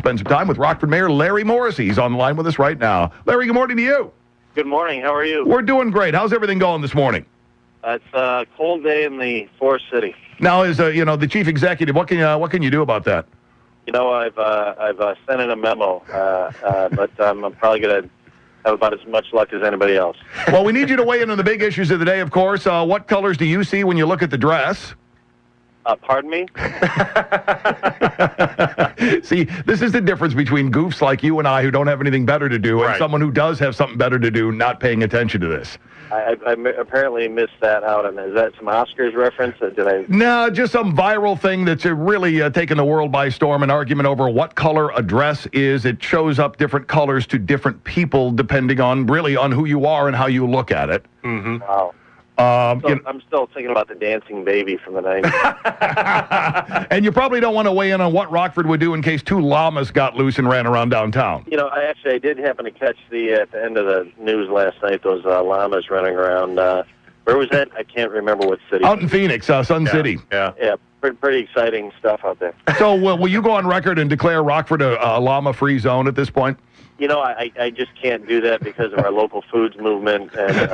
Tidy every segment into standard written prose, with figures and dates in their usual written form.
spend some time with Rockford Mayor Larry Morrissey. He's on the line with us right now. Larry, good morning to you. Good morning. How are you? We're doing great. How's everything going this morning? It's a cold day in the Forest City. Now, as the chief executive, what can you do about that? I've sent in a memo, but I'm probably going to have about as much luck as anybody else. Well, we need you to weigh in on the big issues of the day, of course. What colors do you see when you look at the dress? Pardon me? See, this is the difference between goofs like you and I who don't have anything better to do and someone who does have something better to do not paying attention to this. I apparently missed that out. And is that some Oscars reference? No, just some viral thing that's really taken the world by storm, an argument over what color a dress is. It shows up different colors to different people depending on who you are and how you look at it. Mm-hmm. Wow. I'm still thinking about the dancing baby from the 90s. And you probably don't want to weigh in on what Rockford would do in case two llamas got loose and ran around downtown. I did happen to catch at the end of the news last night, those llamas running around. Where was that? I can't remember what city. Out in Phoenix, Sun City. Yeah, pretty exciting stuff out there. So will you go on record and declare Rockford a llama-free zone at this point? I just can't do that because of our local foods movement. And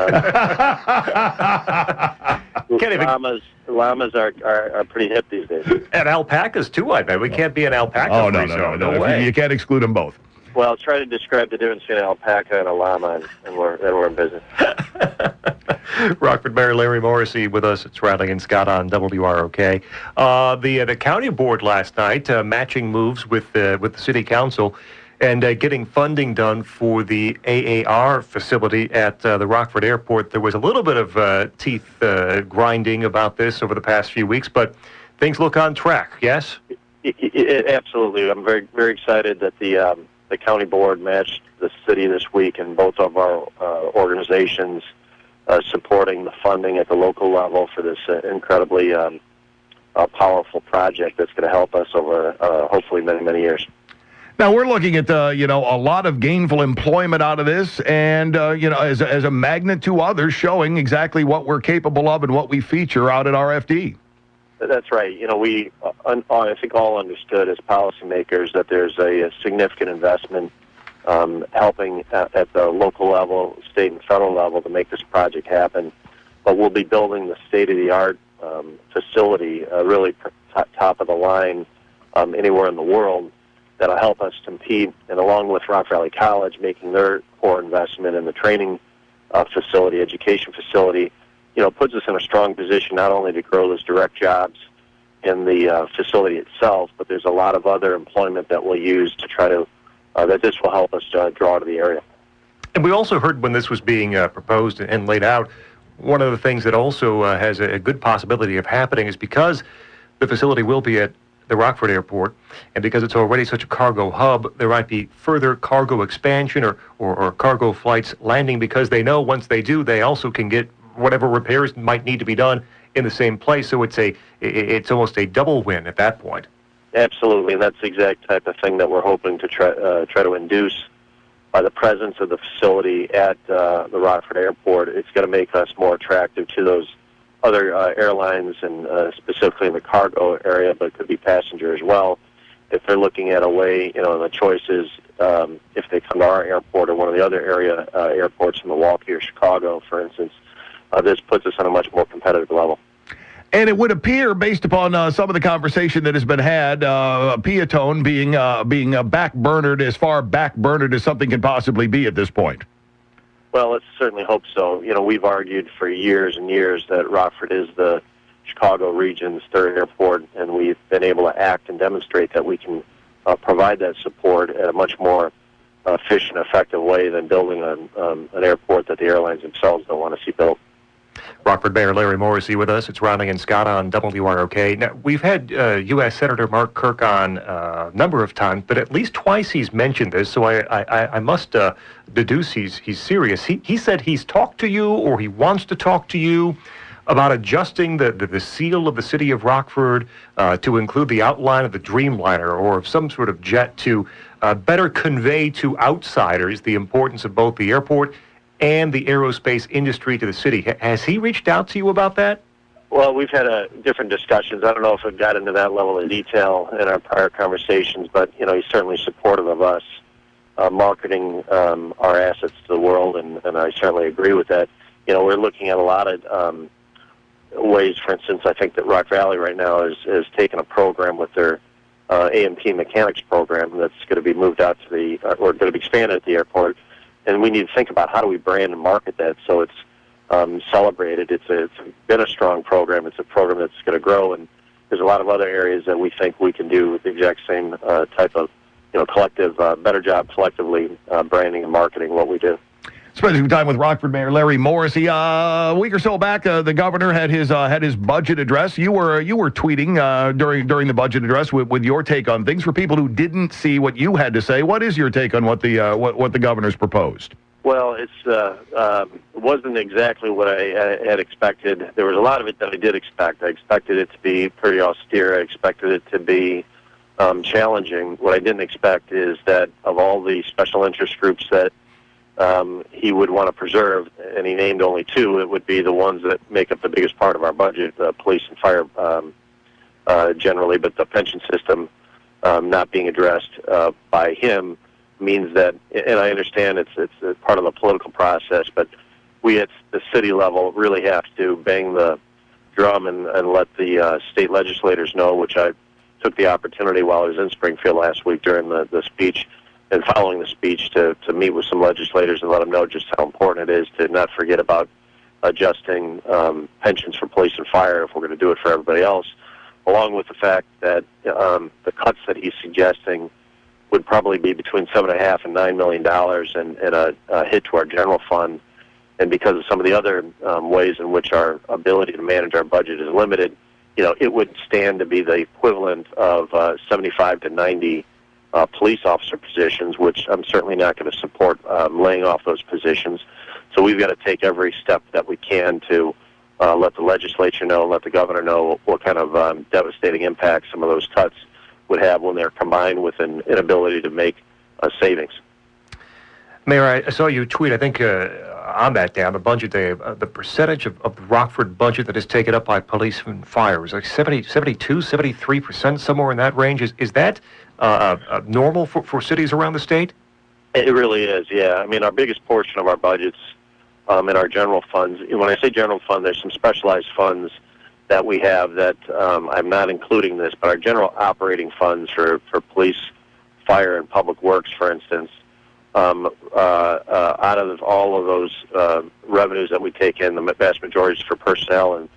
llamas are pretty hip these days. And alpacas, too, I bet. We can't be an alpaca-free zone. No way. You can't exclude them both. Well, try to describe the difference between an alpaca and a llama, and we're in business. Rockford Mayor Larry Morrissey with us. It's Radley and Scot on WROK. The county board last night matching moves with the city council and getting funding done for the AAR facility at the Rockford Airport. There was a little bit of teeth grinding about this over the past few weeks, but things look on track, yes? Absolutely. I'm very, very excited that the county board matched the city this week, and both of our organizations supporting the funding at the local level for this incredibly powerful project that's going to help us over hopefully many, many years. Now, we're looking at, a lot of gainful employment out of this and, as a magnet to others, showing exactly what we're capable of and what we feature out at RFD. That's right. We, I think, all understood as policymakers that there's a significant investment helping at the local level, state and federal level to make this project happen. But we'll be building the state-of-the-art facility, really top of the line anywhere in the world, that'll help us compete, and along with Rock Valley College making their core investment in the training facility, education facility, puts us in a strong position not only to grow those direct jobs in the facility itself, but there's a lot of other employment that we'll use to try to, that this will help us draw to the area. And we also heard when this was being proposed and laid out, one of the things that also has a good possibility of happening is because the facility will be at the Rockford Airport, and because it's already such a cargo hub, there might be further cargo expansion or cargo flights landing, because they know once they do, they also can get whatever repairs might need to be done in the same place. So it's almost a double win at that point. Absolutely, and that's the exact type of thing that we're hoping to try to induce by the presence of the facility at the Rockford Airport. It's going to make us more attractive to those other airlines, and specifically in the cargo area, but it could be passenger as well. If they're looking at a way, the choices, if they come to our airport or one of the other area airports in Milwaukee or Chicago, for instance, this puts us on a much more competitive level. And it would appear, based upon some of the conversation that has been had, Peatone being backburnered, as far backburnered as something can possibly be at this point. Well, let's certainly hope so. We've argued for years and years that Rockford is the Chicago region's third airport, and we've been able to act and demonstrate that we can provide that support at a much more efficient, effective way than building an airport that the airlines themselves don't want to see built. Rockford Mayor Larry Morrissey with us. It's Radley and Scot on WROK. Now, we've had U.S. Senator Mark Kirk on a number of times, but at least twice he's mentioned this, so I must deduce he's serious. He said he's talked to you, or he wants to talk to you, about adjusting the seal of the city of Rockford to include the outline of the Dreamliner or of some sort of jet to better convey to outsiders the importance of both the airport and the aerospace industry to the city. Has he reached out to you about that? Well, we've had different discussions. I don't know if we've got into that level of detail in our prior conversations, but, he's certainly supportive of us marketing our assets to the world, and I certainly agree with that. We're looking at a lot of ways. For instance, I think that Rock Valley right now has taken a program with their A&P mechanics program that's going to be moved out to or going to be expanded at the airport, and we need to think about how do we brand and market that so it's celebrated. It's been a strong program. It's a program that's going to grow, and there's a lot of other areas that we think we can do the exact same type of collective, better job collectively branding and marketing what we do. Spending some time with Rockford Mayor Larry Morrissey. A week or so back, the governor had his budget address. You were tweeting during the budget address with your take on things. For people who didn't see what you had to say, what is your take on what the governor's proposed? Well, it wasn't exactly what I had expected. There was a lot of it that I did expect. I expected it to be pretty austere. I expected it to be challenging. What I didn't expect is that of all the special interest groups that he would want to preserve, and he named only two, it would be the ones that make up the biggest part of our budget, police and fire generally, but the pension system not being addressed by him means that, and I understand it's part of the political process, but we at the city level really have to bang the drum and let the state legislators know, which I took the opportunity while I was in Springfield last week during the speech and following the speech to meet with some legislators and let them know just how important it is to not forget about adjusting pensions for police and fire if we're going to do it for everybody else, along with the fact that the cuts that he's suggesting would probably be between $7.5 and $9 million and a hit to our general fund. And because of some of the other ways in which our ability to manage our budget is limited, it would stand to be the equivalent of 75 to 90 police officer positions, which I'm certainly not going to support laying off those positions. So we've got to take every step that we can to let the legislature know, let the governor know what kind of devastating impact some of those cuts would have when they're combined with an inability to make savings. Mayor, I saw you tweet, I think, on that down the budget day, the percentage of the Rockford budget that is taken up by police and fire is like 72, 73%, somewhere in that range. Is that normal for cities around the state? It really is, yeah. I mean, our biggest portion of our budgets in our general funds, when I say general fund, there's some specialized funds that we have that I'm not including this, but our general operating funds for police, fire, and public works, for instance, out of all of those revenues that we take in, the vast majority is for personnel, and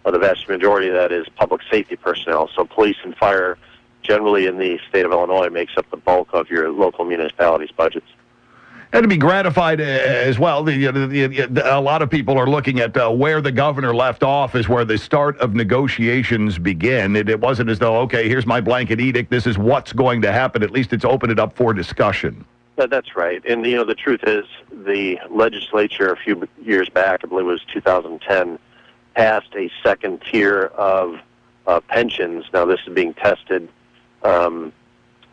the vast majority of that is public safety personnel. So police and fire, generally in the state of Illinois, makes up the bulk of your local municipalities' budgets. And to be gratified as well, a lot of people are looking at where the governor left off is where the start of negotiations begin. It wasn't as though, okay, here's my blanket edict, this is what's going to happen. At least it's opened it up for discussion. That's right. And, the truth is the legislature a few years back, I believe it was 2010, passed a second tier of pensions. Now, this is being tested.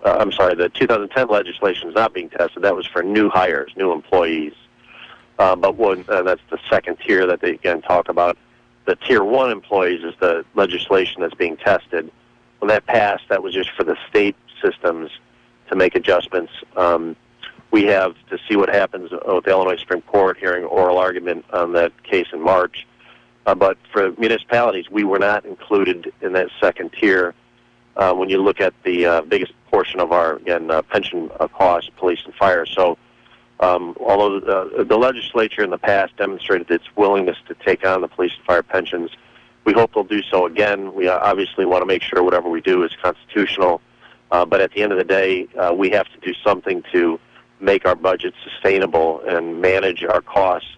I'm sorry, the 2010 legislation is not being tested. That was for new hires, new employees. But that's the second tier that they, again, talk about. The Tier 1 employees is the legislation that's being tested. When that passed, that was just for the state systems to make adjustments. We have to see what happens with the Illinois Supreme Court hearing oral argument on that case in March. But for municipalities, we were not included in that second tier. When you look at the biggest portion of our, again, pension costs, police and fire. So although the legislature in the past demonstrated its willingness to take on the police and fire pensions, we hope they'll do so again. We obviously want to make sure whatever we do is constitutional. But at the end of the day, we have to do something to make our budget sustainable and manage our costs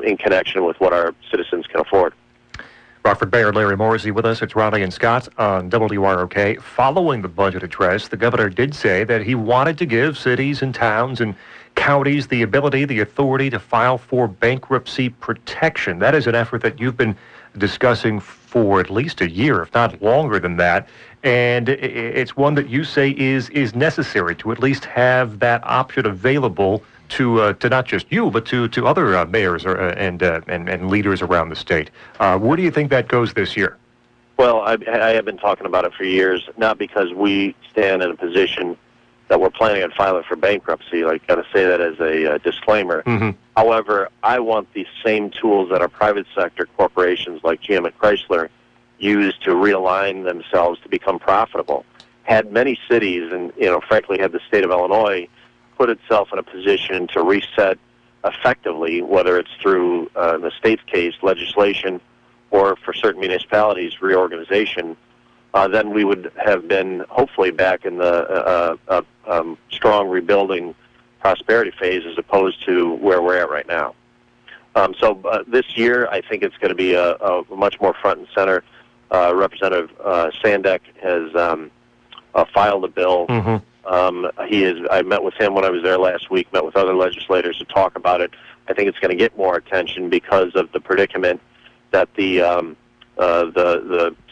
in connection with what our citizens can afford. Rockford Mayor Larry Morrissey with us. It's Ronnie and Scott on WROK. Following the budget address, the governor did say that he wanted to give cities and towns and counties the ability, the authority to file for bankruptcy protection. That is an effort that you've been discussing for at least a year, if not longer than that. And it's one that you say is necessary to at least have that option available to not just you, but to other mayors and leaders around the state. Where do you think that goes this year? Well, I have been talking about it for years, not because we stand in a position that we're planning on filing for bankruptcy. I've got to say that as a disclaimer. Mm-hmm. However, I want the same tools that our private sector corporations like GM and Chrysler use to realign themselves to become profitable. Had many cities, and frankly, had the state of Illinois put itself in a position to reset effectively, whether it's through, in the state's case, legislation, or for certain municipalities, reorganization, then we would have been hopefully back in the strong rebuilding prosperity phase as opposed to where we're at right now. So this year, I think it's going to be a much more front and center. Representative Sandek has filed a bill. Mm-hmm. I met with him when I was there last week, met with other legislators to talk about it. I think it's going to get more attention because of the predicament that the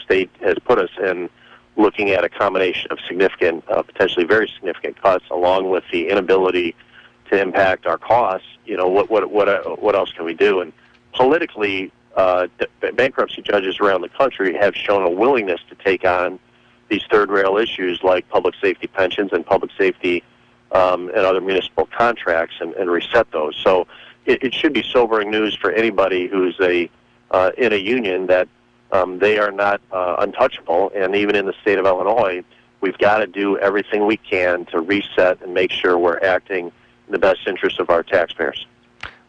state has put us in, looking at a combination of significant, potentially very significant cuts, along with the inability to impact our costs. What else can we do? And politically, bankruptcy judges around the country have shown a willingness to take on these third rail issues like public safety pensions and public safety and other municipal contracts and reset those. So it should be sobering news for anybody who's in a union that they are not untouchable. And even in the state of Illinois, we've got to do everything we can to reset and make sure we're acting in the best interest of our taxpayers.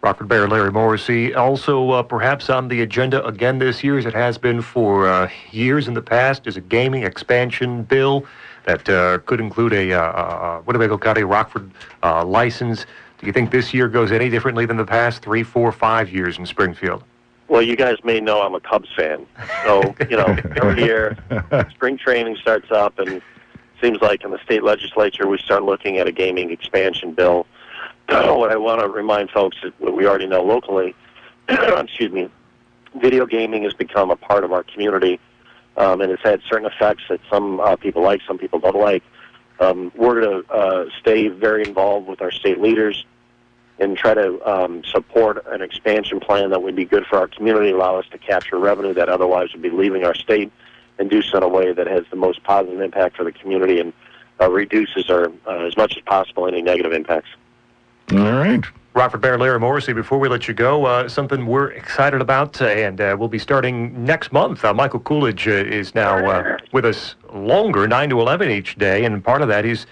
Rockford Mayor Larry Morrissey, also perhaps on the agenda again this year, as it has been for years in the past, is a gaming expansion bill that could include a Winnebago County Rockford license. Do you think this year goes any differently than the past 3, 4, 5 years in Springfield? Well, you guys may know I'm a Cubs fan. So, every year spring training starts up, and it seems like in the state legislature we start looking at a gaming expansion bill. What I want to remind folks is what we already know locally. Excuse me. Video gaming has become a part of our community, and it's had certain effects that some people like, some people don't like. We're going to stay very involved with our state leaders and try to support an expansion plan that would be good for our community, allow us to capture revenue that otherwise would be leaving our state, and do so in a way that has the most positive impact for the community and reduces as much as possible any negative impacts. All right. Rockford Mayor Larry Morrissey, before we let you go, something we're excited about, and we'll be starting next month. Michael Coolidge is now with us longer, 9 to 11 each day, and part of that he's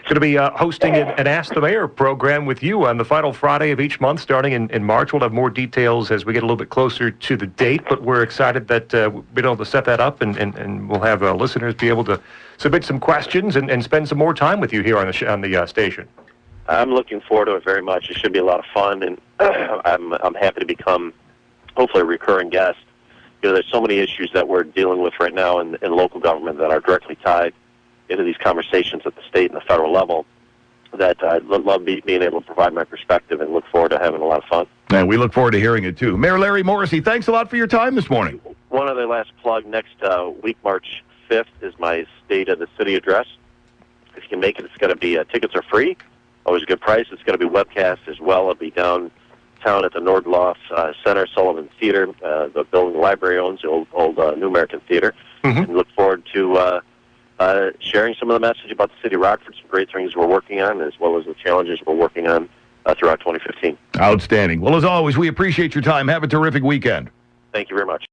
going to be hosting an Ask the Mayor program with you on the final Friday of each month starting in March. We'll have more details as we get a little bit closer to the date, but we're excited that we'll be able to set that up, and we'll have listeners be able to submit some questions and spend some more time with you here on the station. I'm looking forward to it very much. It should be a lot of fun, and I'm happy to become, hopefully, a recurring guest. There's so many issues that we're dealing with right now in local government that are directly tied into these conversations at the state and the federal level that I'd love being able to provide my perspective and look forward to having a lot of fun. And we look forward to hearing it, too. Mayor Larry Morrissey, thanks a lot for your time this morning. One other last plug. Next week, March 5th, is my State of the City address. If you can make it, it's going to be tickets are free. Always a good price. It's going to be webcast as well. It'll be downtown at the Nordloff Center, Sullivan Theater, the building the library owns, the old New American Theater. Mm-hmm. And look forward to sharing some of the message about the city of Rockford, some great things we're working on, as well as the challenges we're working on throughout 2015. Outstanding. Well, as always, we appreciate your time. Have a terrific weekend. Thank you very much.